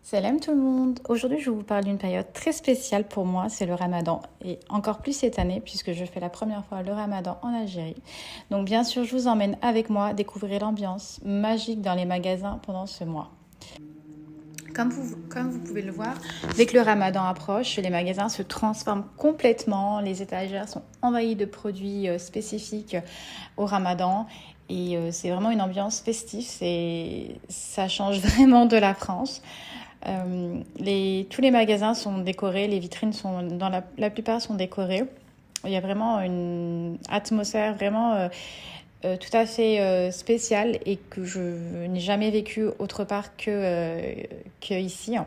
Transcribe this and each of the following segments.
Salam tout le monde. Aujourd'hui, je vais vous parler d'une période très spéciale pour moi, c'est le Ramadan. Et encore plus cette année, puisque je fais la première fois le Ramadan en Algérie. Donc bien sûr, je vous emmène avec moi découvrir l'ambiance magique dans les magasins pendant ce mois. Comme vous pouvez le voir, dès que le Ramadan approche, les magasins se transforment complètement. Les étagères sont envahies de produits spécifiques au Ramadan. Et c'est vraiment une ambiance festive. Ça change vraiment de la France. Tous les magasins sont décorés, les vitrines sont, la plupart sont décorées. Il y a vraiment une atmosphère vraiment tout à fait spéciale et que je n'ai jamais vécu autre part que ici.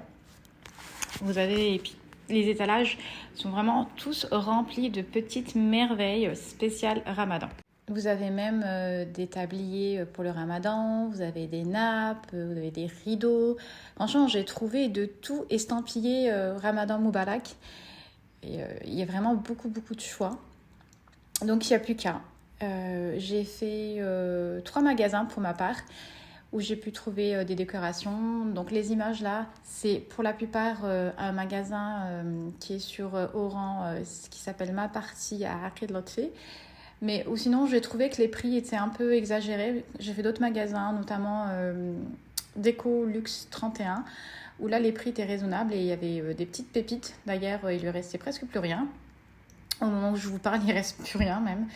Vous avez, et puis, les étalages sont vraiment tous remplis de petites merveilles spéciales Ramadan. Vous avez même des tabliers pour le Ramadan, vous avez des nappes, vous avez des rideaux. Franchement, j'ai trouvé de tout estampillé Ramadan Moubarak. Et, il y a vraiment beaucoup de choix. Donc, il n'y a plus qu'à. J'ai fait 3 magasins pour ma part où j'ai pu trouver des décorations. Donc, les images là, c'est pour la plupart un magasin qui est sur Oran, qui s'appelle Ma Partie à Aqid Lotfi. Mais ou sinon, j'ai trouvé que les prix étaient un peu exagérés. J'ai fait d'autres magasins, notamment Déco Luxe 31, où là, les prix étaient raisonnables et il y avait des petites pépites. D'ailleurs, il lui restait presque plus rien. Au moment où je vous parle, il reste plus rien même.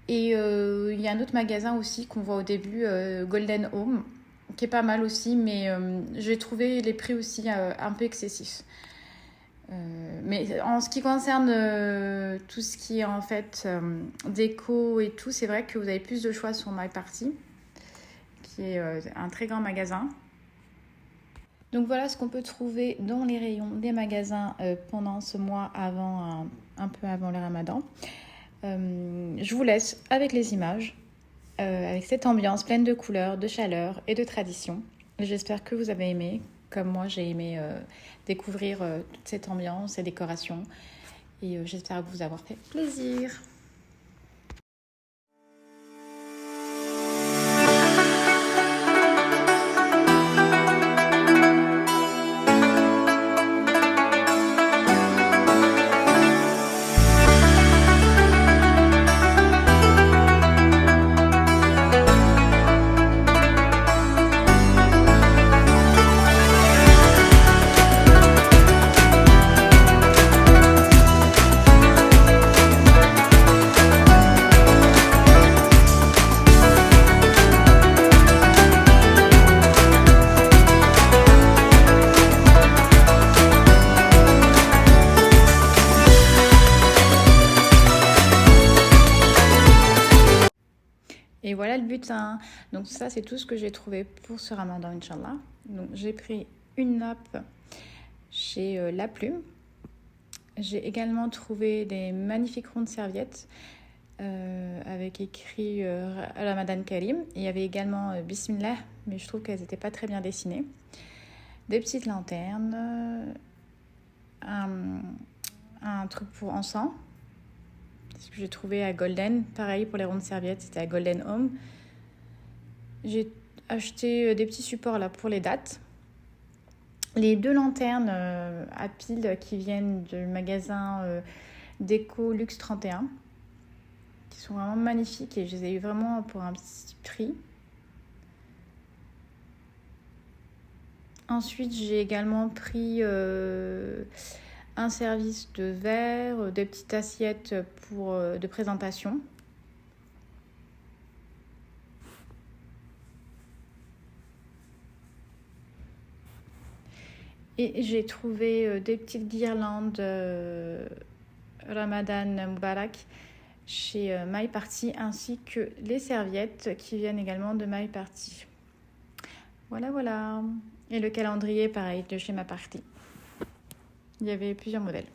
Et il y a un autre magasin aussi qu'on voit au début, Golden Home, qui est pas mal aussi, mais j'ai trouvé les prix aussi un peu excessifs. Mais en ce qui concerne tout ce qui est en fait déco et tout, c'est vrai que vous avez plus de choix sur My Party, qui est un très grand magasin. Donc voilà ce qu'on peut trouver dans les rayons des magasins pendant ce mois un peu avant le Ramadan. Je vous laisse avec les images, avec cette ambiance pleine de couleurs, de chaleur et de tradition. J'espère que vous avez aimé. Comme moi, j'ai aimé découvrir toute cette ambiance, ces décorations. Et j'espère vous avoir fait plaisir. Et voilà le butin. Donc ça, c'est tout ce que j'ai trouvé pour ce Ramadan, Inch'Allah. Donc j'ai pris une nappe chez La Plume. J'ai également trouvé des magnifiques rondes serviettes avec écrit Ramadan Karim. Il y avait également Bismillah, mais je trouve qu'elles n'étaient pas très bien dessinées. Des petites lanternes, un truc pour encens. Ce que j'ai trouvé à Golden. Pareil pour les rondes serviettes, c'était à Golden Home. J'ai acheté des petits supports là pour les dates. Les 2 lanternes à piles qui viennent du magasin Déco Luxe 31, qui sont vraiment magnifiques et je les ai eu vraiment pour un petit prix. Ensuite, j'ai également pris un service de verre, des petites assiettes de présentation. Et j'ai trouvé des petites guirlandes Ramadan Moubarak chez My Party, ainsi que les serviettes qui viennent également de My Party. Voilà. Et le calendrier, pareil, de chez My Party. Il y avait plusieurs modèles.